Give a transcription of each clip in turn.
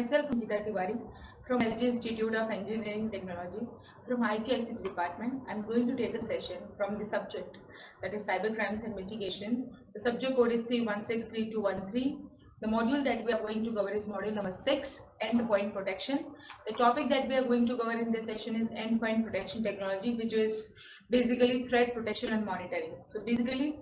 myself, Geeta Tiwari, from LG Institute of Engineering Technology, from ITICT department. I'm going to take a session from the subject, that is cybercrimes and mitigation. The subject code is 3163213. The module that we are going to cover is module number 6, endpoint protection. The topic that we are going to cover in this session is endpoint protection technology, which is basically threat protection and monitoring. So basically,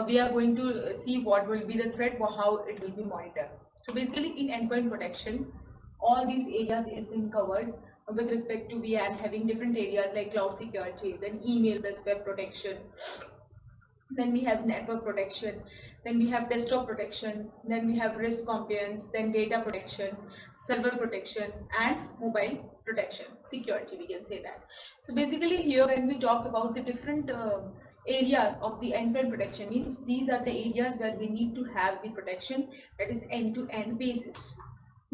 we are going to see what will be the threat, or how it will be monitored. So basically, in endpoint protection, all these areas is being covered with respect to we are having different areas like cloud security, then email-based web protection, then we have network protection, then we have desktop protection, then we have risk compliance, then data protection, server protection, and mobile protection, security, we can say that. So basically here when we talk about the different areas of the endpoint protection, means these are the areas where we need to have the protection, that is end-to-end basis.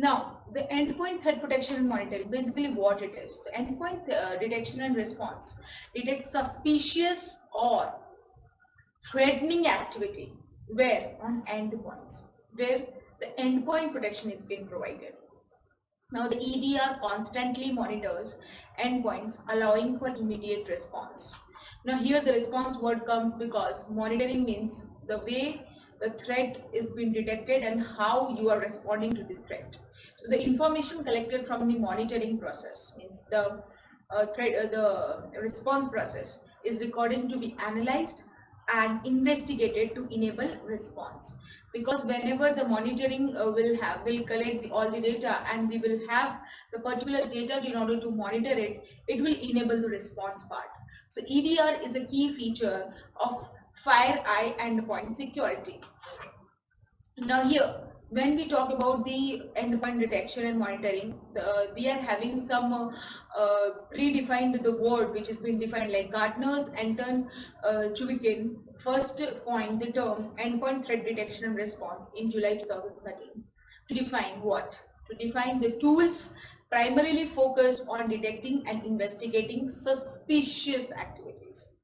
Now, the endpoint threat protection and monitoring, basically what it is. So endpoint detection and response detects suspicious or threatening activity where on endpoints, where the endpoint protection is being provided. Now, the EDR constantly monitors endpoints, allowing for immediate response. Now, here the response word comes because monitoring means the way the threat is being detected and how you are responding to the threat. So, the information collected from the monitoring process means the the response process is recorded to be analyzed and investigated to enable response, because whenever the monitoring will collect all the data, and we will have the particular data in order to monitor it, it will enable the response part. So EDR is a key feature of FireEye endpoint security. Now here, when we talk about the endpoint detection and monitoring, we are having some predefined the word which has been defined, like Gartner's Anton Chubikin first coined the term endpoint threat detection and response in July 2013 to define what? To define the tools primarily focused on detecting and investigating suspicious activities,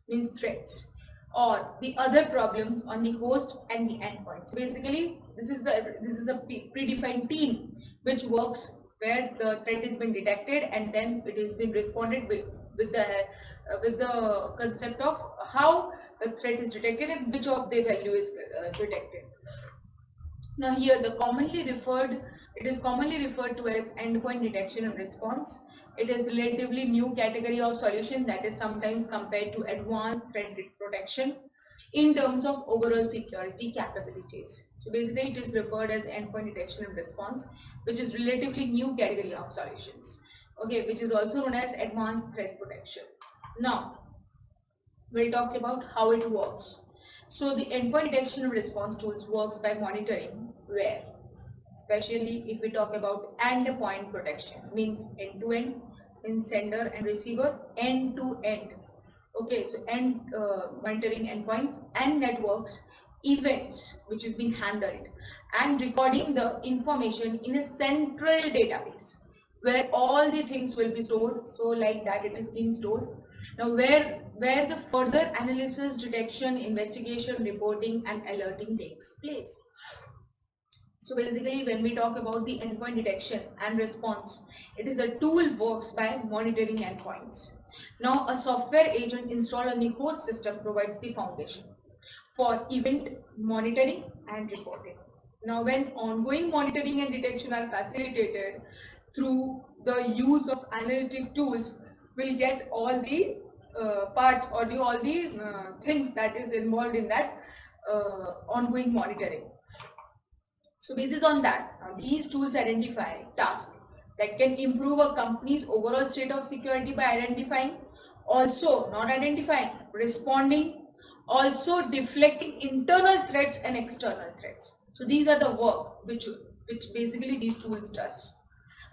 means threats, or the other problems on the host and the endpoint. So basically, this is a predefined team which works where the threat has been detected and then it has been responded with the concept of how the threat is detected and which of the value is detected. Now here it is commonly referred to as endpoint detection and response. It is relatively new category of solution that is sometimes compared to advanced threat protection in terms of overall security capabilities. So basically it is referred as endpoint detection and response, which is relatively new category of solutions, okay, which is also known as advanced threat protection. Now we'll talk about how it works. So the endpoint detection and response tools works by monitoring where, especially if we talk about endpoint protection, means end-to-end, means sender and receiver, end-to-end. Okay, so monitoring endpoints and networks, events which is being handled, and recording the information in a central database where all the things will be stored. So like that it is being stored. Now where the further analysis, detection, investigation, reporting, and alerting takes place. So basically when we talk about the endpoint detection and response, it is a tool works by monitoring endpoints. Now a software agent installed on the host system provides the foundation for event monitoring and reporting. Now when ongoing monitoring and detection are facilitated through the use of analytic tools, we'll get all the parts or all the things that is involved in that ongoing monitoring. So basis on that, these tools identify tasks that can improve a company's overall state of security by identifying, also not identifying, responding, also deflecting internal threats and external threats. So these are the work which basically these tools does.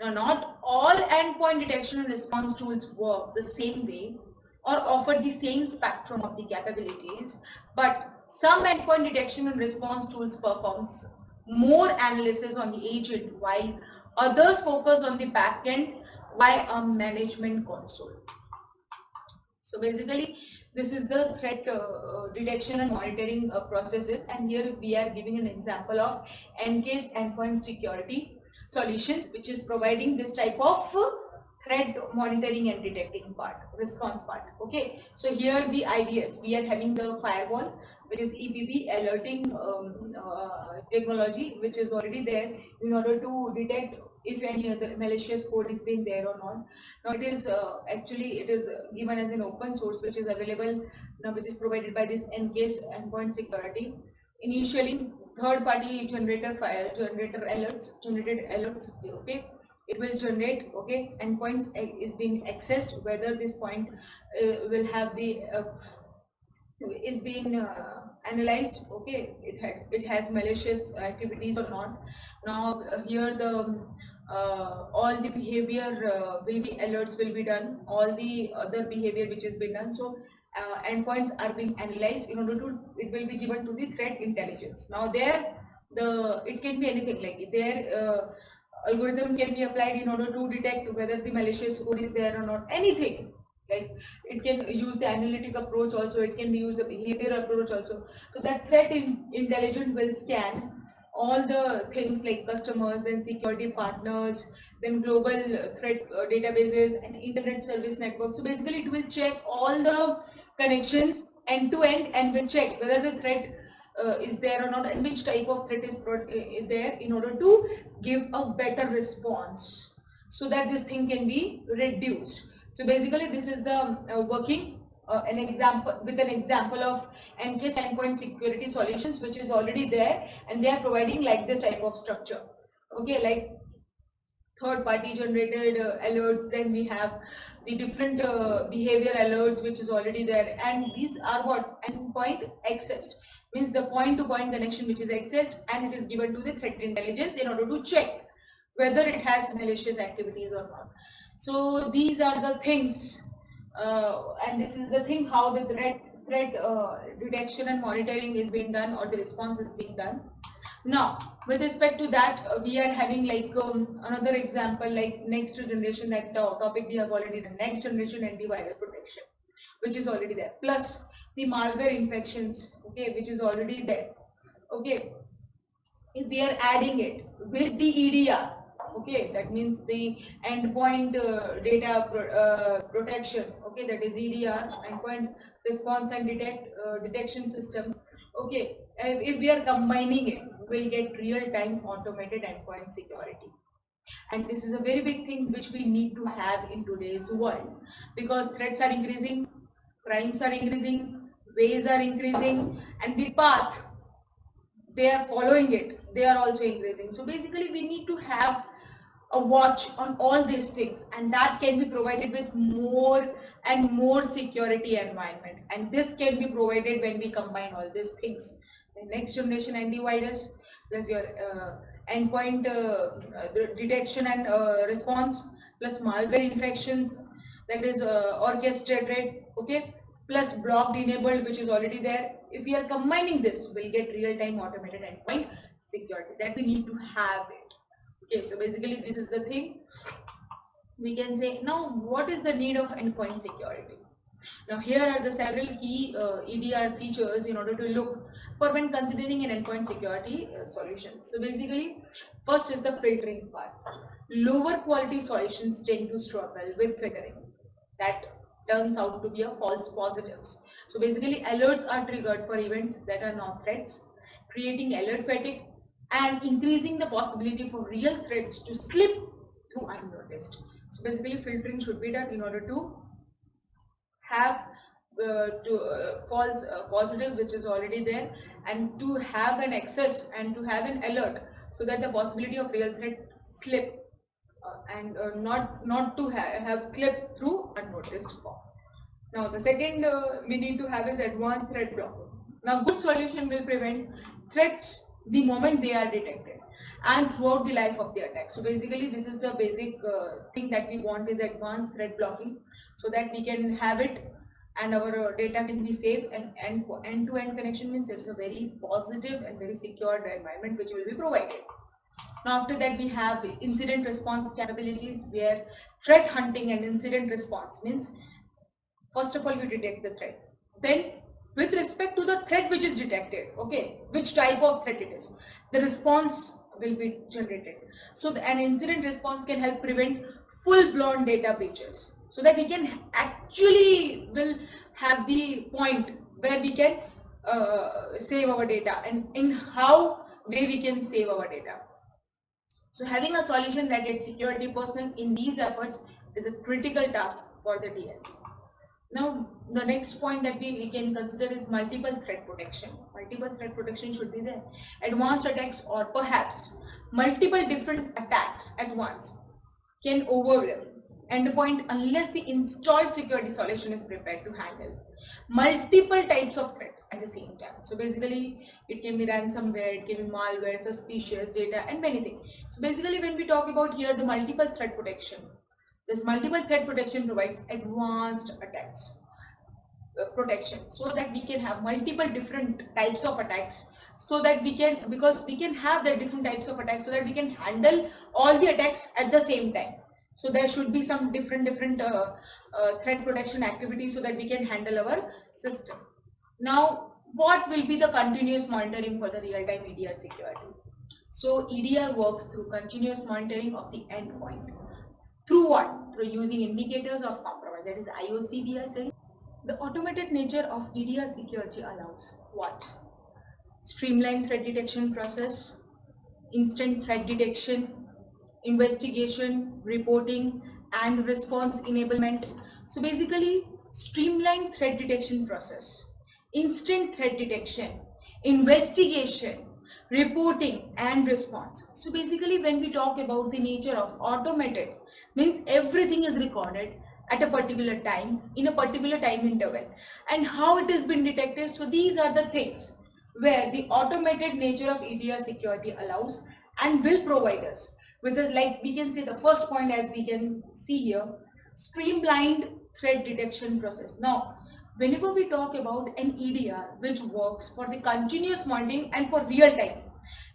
Now not all endpoint detection and response tools work the same way or offer the same spectrum of the capabilities, but some endpoint detection and response tools performs more analysis on the agent, while others focus on the back end via a management console. So basically this is the threat detection and monitoring processes, and here we are giving an example of Encase endpoint security. solutions, which is providing this type of threat monitoring and detecting part, response part. Okay, so here the ideas, we are having the firewall, which is EPP alerting technology, which is already there in order to detect if any other malicious code is being there or not. Now it is actually it is given as an open source, which is available now, which is provided by this Encase Endpoint Security. Initially, third party generated generated alerts. Okay, it will generate, okay, endpoints is being accessed, whether this point will have the is being analyzed, okay, it has malicious activities or not. Now here the all the behavior will be alerts will be done, all the other behavior which has been done. So endpoints are being analyzed in order to, it will be given to the threat intelligence. Now there the, it can be anything, like there algorithms can be applied in order to detect whether the malicious code is there or not, anything. Like it can use the analytic approach also, it can be used the behavior approach also. So that threat intelligence will scan all the things like customers, then security partners, then global threat databases and internet service network. So basically it will check all the connections end to end and will check whether the threat is there or not, and which type of threat is there, in order to give a better response so that this thing can be reduced. So basically this is the working an example with an example of Encase Endpoint Security Solutions, which is already there, and they are providing like this type of structure. Okay, like third party generated alerts, then we have the different behavior alerts which is already there, and these are what endpoint accessed, means the point to point connection which is accessed, and it is given to the threat intelligence in order to check whether it has malicious activities or not. So these are the things and this is the thing how the threat detection and monitoring is being done, or the response is being done. Now, with respect to that, we are having like another example, like next generation, that topic we have already done, next generation antivirus protection, which is already there, plus the malware infections, okay, which is already there. Okay, if we are adding it with the EDR, okay, that means the endpoint data protection, okay, that is EDR, endpoint response and detection system. Okay, if we are combining it, we'll get real-time automated endpoint security. And this is a very big thing which we need to have in today's world, because threats are increasing, crimes are increasing, ways are increasing, and the path they are following it, they are also increasing. So basically we need to have a watch on all these things, and that can be provided with more and more security environment, and this can be provided when we combine all these things, the next generation antivirus plus your endpoint detection and response, plus malware infections, that is orchestrated, okay, plus blocked enabled, which is already there. If we are combining this, we'll get real-time automated endpoint security, that we need to have it. Okay, so basically this is the thing we can say. Now what is the need of endpoint security? Now here are the several key EDR features in order to look for when considering an endpoint security solution. So basically first is the filtering part. Lower quality solutions tend to struggle with filtering, that turns out to be a false positives. So basically alerts are triggered for events that are not threats, creating alert fatigue and increasing the possibility for real threats to slip through unnoticed. So basically filtering should be done in order to have false positive, which is already there, and to have an access and to have an alert, so that the possibility of real threat slip and not to have slipped through unnoticed form. Now the second we need to have is advanced threat blocking. Now good solution will prevent threats the moment they are detected and throughout the life of the attack. So basically this is the basic thing that we want, is advanced threat blocking, so that we can have it and our data can be safe, and end-to-end connection means it's a very positive and very secure environment which will be provided. Now after that we have incident response capabilities, where threat hunting and incident response means first of all you detect the threat, then with respect to the threat which is detected, okay, which type of threat it is, the response will be generated. So an incident response can help prevent full-blown data breaches, so that we can actually will have the point where we can save our data, and in how way we can save our data. So having a solution that gets security personnel in these efforts is a critical task for the DL. Now, the next point that we can consider is multiple threat protection. Multiple threat protection should be there. Advanced attacks, or perhaps multiple different attacks at once, can overwhelm endpoint unless the installed security solution is prepared to handle multiple types of threat at the same time. So basically, it can be ransomware, it can be malware, suspicious data, and many things. So basically, when we talk about here the multiple threat protection, this multiple threat protection provides advanced attacks protection, so that we can have multiple different types of attacks, so that we can, because we can have the different types of attacks, so that we can handle all the attacks at the same time. So there should be some different threat protection activities, so that we can handle our system. Now, what will be the continuous monitoring for the real-time EDR security? So EDR works through continuous monitoring of the endpoint. Through what? Through using indicators of compromise, that is IOC we are saying. The automated nature of EDR security allows what? Streamlined threat detection process, instant threat detection, investigation, reporting, and response enablement. So basically, streamlined threat detection process, instant threat detection, investigation, reporting, and response. So basically, when we talk about the nature of automated, means everything is recorded at a particular time, in a particular time interval, and how it has been detected. So these are the things where the automated nature of EDR security allows and will provide us with a, like we can say the first point, as we can see here, streamlined threat detection process. Now, whenever we talk about an EDR which works for the continuous monitoring and for real time,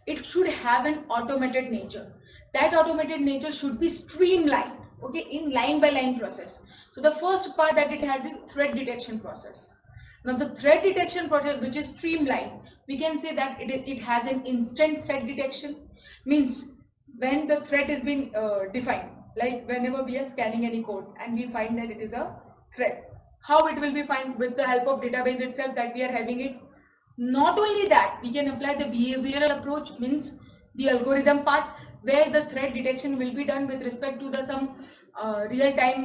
it should have an automated nature. That automated nature should be streamlined, okay, in line by line process. So the first part that it has is threat detection process. Now the threat detection process, which is streamlined, we can say that it has an instant threat detection, means when the threat is being defined, like whenever we are scanning any code and we find that it is a threat, how it will be found? With the help of database itself that we are having it. Not only that, we can apply the behavioral approach, means the algorithm part, where the threat detection will be done with respect to the some real-time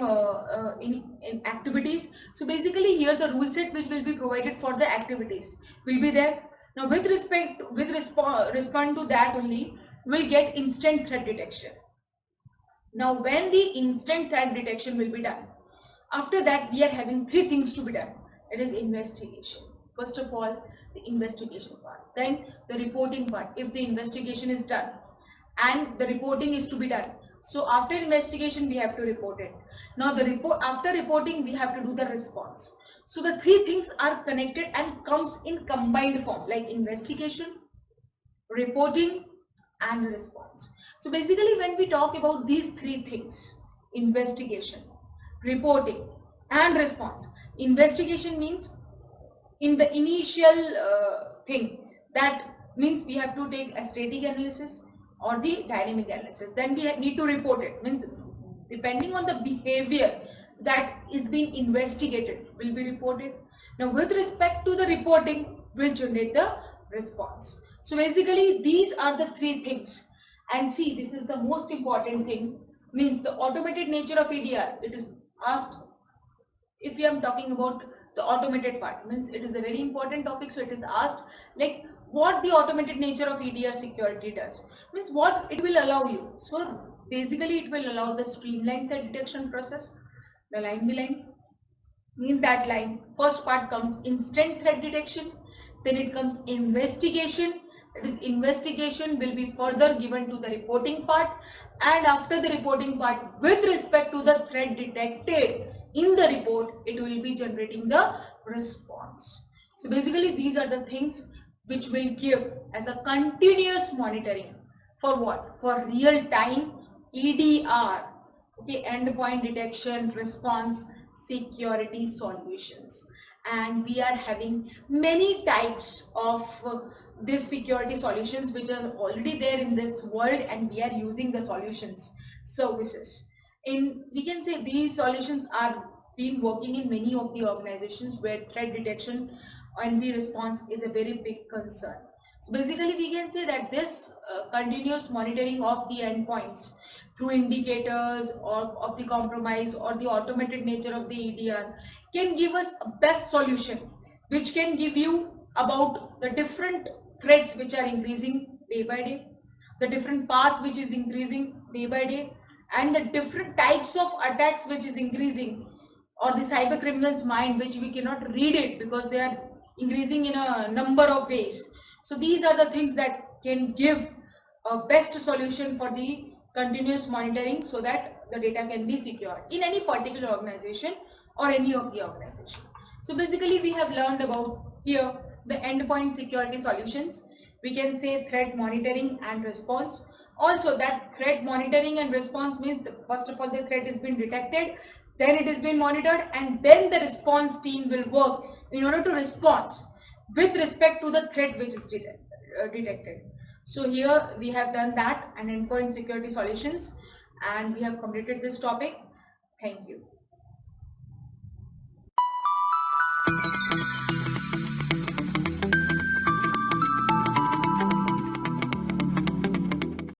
in activities. So basically here the rule set which will be provided for the activities will be there. Now with respond to that only, we'll get instant threat detection. Now when the instant threat detection will be done, after that we are having three things to be done. It is investigation. First of all, the investigation part, then the reporting part, if the investigation is done, and the reporting is to be done. So after investigation we have to report it. Now the report, after reporting we have to do the response. So the three things are connected and comes in combined form, like investigation, reporting, and response. So basically when we talk about these three things, investigation, reporting, and response, investigation means in the initial thing, that means we have to take a static analysis or the dynamic analysis, then we need to report it, means depending on the behavior that is being investigated will be reported. Now with respect to the reporting, will generate the response. So basically these are the three things, and see, this is the most important thing, means the automated nature of EDR. It is asked, if we are talking about the automated part, means it is a very important topic. So it is asked like what the automated nature of EDR security does, means what it will allow you. So basically it will allow the streamlined threat detection process, the line by line. In that line, first part comes instant threat detection, then it comes investigation. That is, investigation will be further given to the reporting part, and after the reporting part, with respect to the threat detected in the report, it will be generating the response. So basically these are the things which will give as a continuous monitoring for what? For real time EDR, okay, endpoint detection, response, security solutions. And we are having many types of these security solutions which are already there in this world, and we are using the solutions services. In, we can say these solutions are been working in many of the organizations where threat detection and the response is a very big concern. So basically we can say that this continuous monitoring of the endpoints through indicators or of the compromise or the automated nature of the EDR can give us a best solution, which can give you about the different threats which are increasing day by day, the different path which is increasing day by day, and the different types of attacks which is increasing, or the cyber criminals mind which we cannot read it because they are increasing in a number of ways. So these are the things that can give a best solution for the continuous monitoring so that the data can be secured in any particular organization or any of the organization. So basically we have learned about here the endpoint security solutions. We can say threat monitoring and response. Also that threat monitoring and response means first of all the threat has been detected, then it has been monitored, and then the response team will work in order to respond with respect to the threat which is detected. So here we have done that and endpoint security solutions, and we have completed this topic. Thank you.